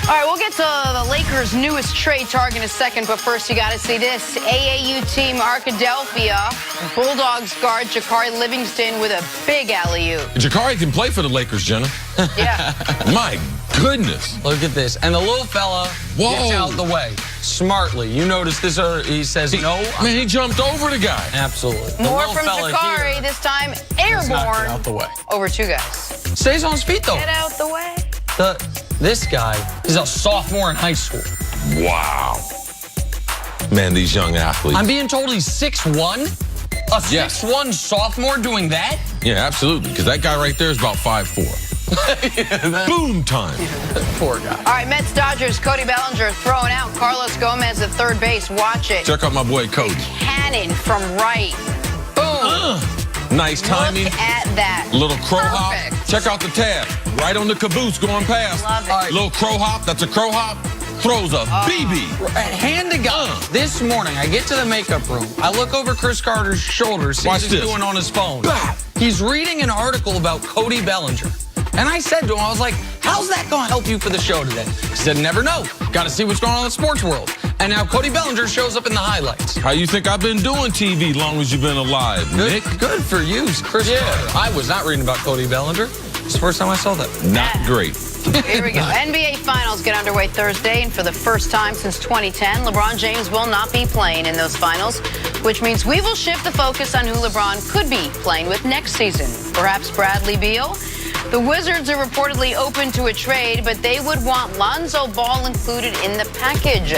All right, we'll get to the Lakers' newest trade target in a second, but first you got to see this. AAU team Arkadelphia, Bulldogs guard Jakari Livingston with a big alley-oop. Jakari can play for the Lakers, Jenna. Yeah. My goodness. Look at this. And the little fella gets out the way smartly. You notice this, he says no. Man, he jumped over the guy. Absolutely. More from Jakari, this time airborne out the way. over two guys. Stays on his feet, though. Get out the way. This guy is a sophomore in high school. Wow. Man, these young athletes. I'm being told he's 6'1"? A 6'1" sophomore doing that? Yeah, absolutely, because that guy right there is about 5'4". Boom time. Poor guy. All right, Mets-Dodgers, Cody Bellinger throwing out Carlos Gomez at third base. Watch it. Check out my boy Cody. Cannon from right. Boom. Nice timing. Look at that. Little crow hop. Perfect. Check out the tab. Right on the caboose going past. Love it. All right. Little crow hop. That's a crow hop. Throws a BB. Hand to God. This morning, I get to the makeup room. I look over Chris Carter's shoulder, see what he's doing on his phone. He's reading an article about Cody Bellinger. And I said to him, I was like, how's that going to help you for the show today? He said, never know. Got to see what's going on in the sports world. And now Cody Bellinger shows up in the highlights. How you think I've been doing TV long as you've been alive, Nick? Good for you, Chris Carter. I was not reading about Cody Bellinger. It's the first time I saw that. Not great. Here we go. NBA Finals get underway Thursday, and for the first time since 2010, LeBron James will not be playing in those finals, which means we will shift the focus on who LeBron could be playing with next season. Perhaps Bradley Beal. The Wizards are reportedly open to a trade, but they would want Lonzo Ball included in the package.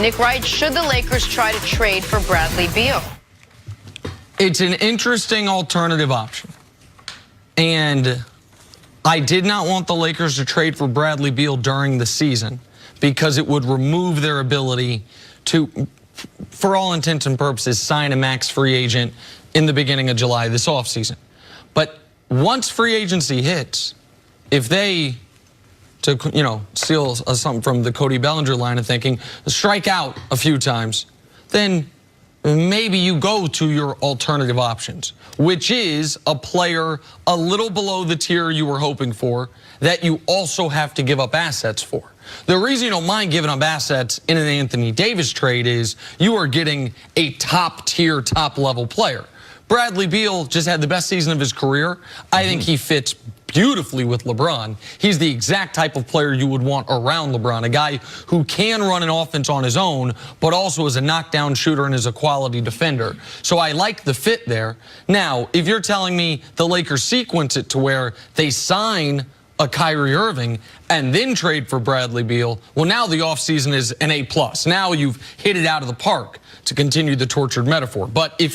Nick Wright, should the Lakers try to trade for Bradley Beal? It's an interesting alternative option. And I did not want the Lakers to trade for Bradley Beal during the season because it would remove their ability to, for all intents and purposes, sign a max free agent in the beginning of July this offseason. But once free agency hits, if they, to steal something from the Cody Bellinger line of thinking, strike out a few times, then maybe you go to your alternative options, which is a player a little below the tier you were hoping for that you also have to give up assets for. The reason you don't mind giving up assets in an Anthony Davis trade is you are getting a top-tier, top-level player. Bradley Beal just had the best season of his career. I think he fits beautifully with LeBron. He's the exact type of player you would want around LeBron, a guy who can run an offense on his own, but also is a knockdown shooter and is a quality defender. So I like the fit there. Now, if you're telling me the Lakers sequence it to where they sign a Kyrie Irving and then trade for Bradley Beal, well, now the offseason is an A+. Now you've hit it out of the park, to continue the tortured metaphor. But if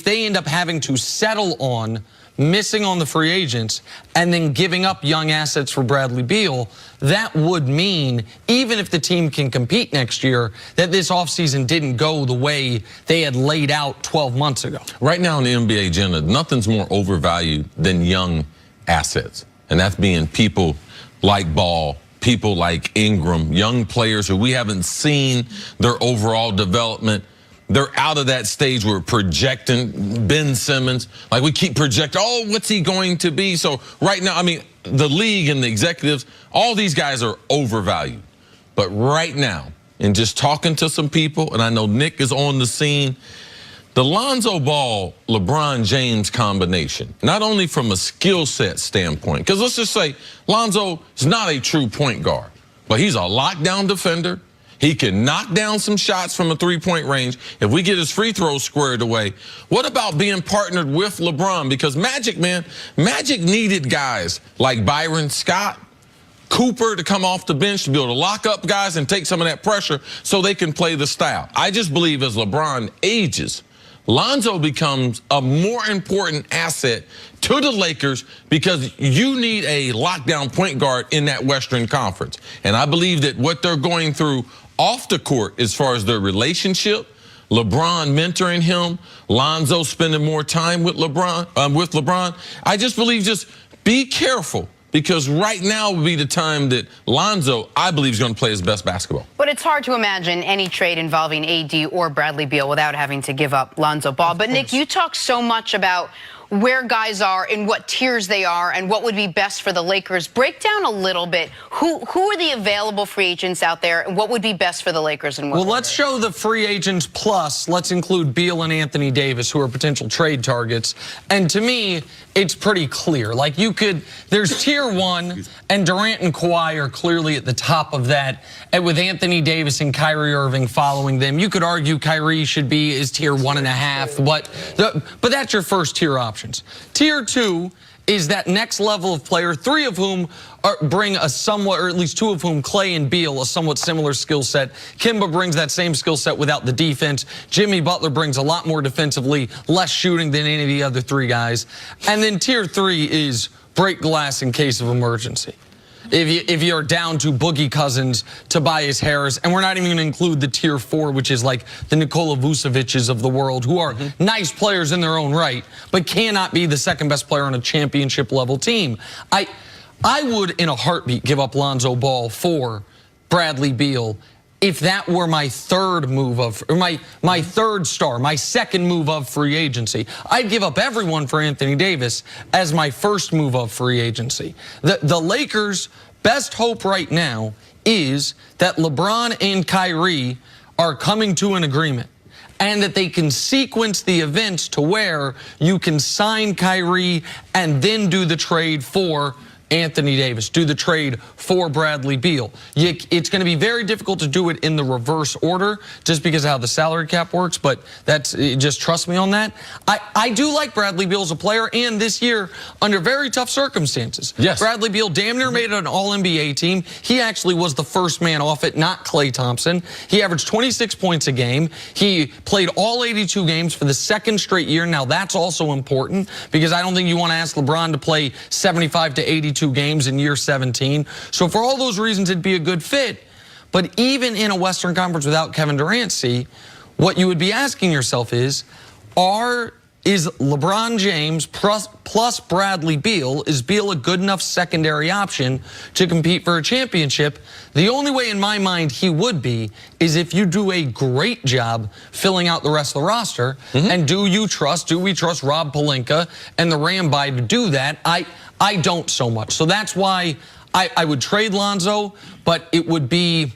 they end up having to settle on missing on the free agents and then giving up young assets for Bradley Beal, that would mean, even if the team can compete next year, that this offseason didn't go the way they had laid out 12 months ago. Right now in the NBA, Jenna, nothing's more overvalued than young assets. And that's being people like Ball, people like Ingram, young players who we haven't seen their overall development. They're out of that stage where we're projecting Ben Simmons. Like we keep projecting, oh, what's he going to be? So right now, I mean, the league and the executives, all these guys are overvalued. But right now, and just talking to some people, and I know Nick is on the scene, the Lonzo Ball, LeBron James combination, not only from a skill set standpoint, because let's just say Lonzo is not a true point guard, but he's a lockdown defender. He can knock down some shots from a three-point range. If we get his free throws squared away, what about being partnered with LeBron? Because Magic needed guys like Byron Scott, Cooper to come off the bench to be able to lock up guys and take some of that pressure so they can play the style. I just believe as LeBron ages, Lonzo becomes a more important asset to the Lakers because you need a lockdown point guard in that Western Conference. And I believe that what they're going through off the court as far as their relationship, LeBron mentoring him, Lonzo spending more time with LeBron, I just believe just be careful. Because right now would be the time that Lonzo, I believe, is going to play his best basketball. But it's hard to imagine any trade involving AD or Bradley Beal without having to give up Lonzo Ball. But, Nick, you talk so much about where guys are and what tiers they are and what would be best for the Lakers. Break down a little bit who are the available free agents out there and what would be best for the Lakers and what. Well, let's show the free agents plus let's include Beal and Anthony Davis, who are potential trade targets. And to me, it's pretty clear. Like there's tier 1, and Durant and Kawhi are clearly at the top of that. And with Anthony Davis and Kyrie Irving following them, you could argue Kyrie should be is tier 1.5, but that's your first tier options. Tier 2 is that next level of player, 3 of whom bring a somewhat, or at least 2 of whom, Clay and Beal, a somewhat similar skill set. Kimba brings that same skill set without the defense. Jimmy Butler brings a lot more defensively, less shooting than any of the other 3 guys. And then tier 3 is break glass in case of emergency. If you're down to Boogie Cousins, Tobias Harris, and we're not even going to include the tier 4, which is like the Nikola Vucevic's of the world, who are nice players in their own right, but cannot be the second best player on a championship level team. I would, in a heartbeat, give up Lonzo Ball for Bradley Beal if that were my third move or my third star, my second move of free agency. I'd give up everyone for Anthony Davis as my first move of free agency. The Lakers' best hope right now is that LeBron and Kyrie are coming to an agreement, and that they can sequence the events to where you can sign Kyrie and then do the trade for Anthony Davis, do the trade for Bradley Beal. It's going to be very difficult to do it in the reverse order just because of how the salary cap works, but just trust me on that. I do like Bradley Beal as a player, and this year, under very tough circumstances. Yes. Bradley Beal damn near made an All-NBA team. He actually was the first man off it, not Klay Thompson. He averaged 26 points a game. He played all 82 games for the second straight year. Now, that's also important because I don't think you want to ask LeBron to play 75 to 82 games in year 17. So for all those reasons, it'd be a good fit. But even in a Western Conference without Kevin Durant, what you would be asking yourself is LeBron James plus Bradley Beal, is Beal a good enough secondary option to compete for a championship? The only way in my mind he would be is if you do a great job filling out the rest of the roster. And do we trust Rob Pelinka and the Ramby to do that? I don't so much. So that's why I would trade Lonzo, but it would be,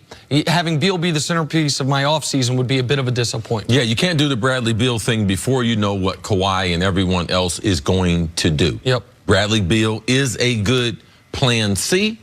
having Beal be the centerpiece of my offseason would be a bit of a disappointment. Yeah, you can't do the Bradley Beal thing before you know what Kawhi and everyone else is going to do. Yep. Bradley Beal is a good plan C,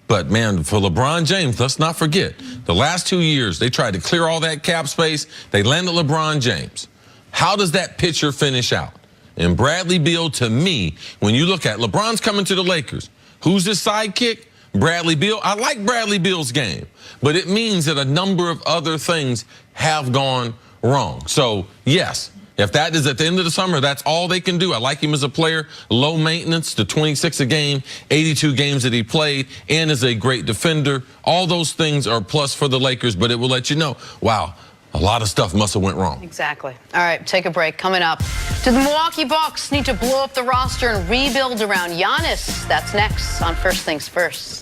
but man, for LeBron James, let's not forget, the last 2 years, they tried to clear all that cap space. They landed LeBron James. How does that picture finish out? And Bradley Beal, to me, when you look at LeBron's coming to the Lakers, who's his sidekick? Bradley Beal. I like Bradley Beal's game, but it means that a number of other things have gone wrong. So, yes, if that is at the end of the summer, that's all they can do. I like him as a player, low maintenance, the 26 a game, 82 games that he played, and is a great defender. All those things are plus for the Lakers, but it will let you know, wow, a lot of stuff must have went wrong. Exactly. All right, take a break. Coming up, do the Milwaukee Bucks need to blow up the roster and rebuild around Giannis? That's next on First Things First.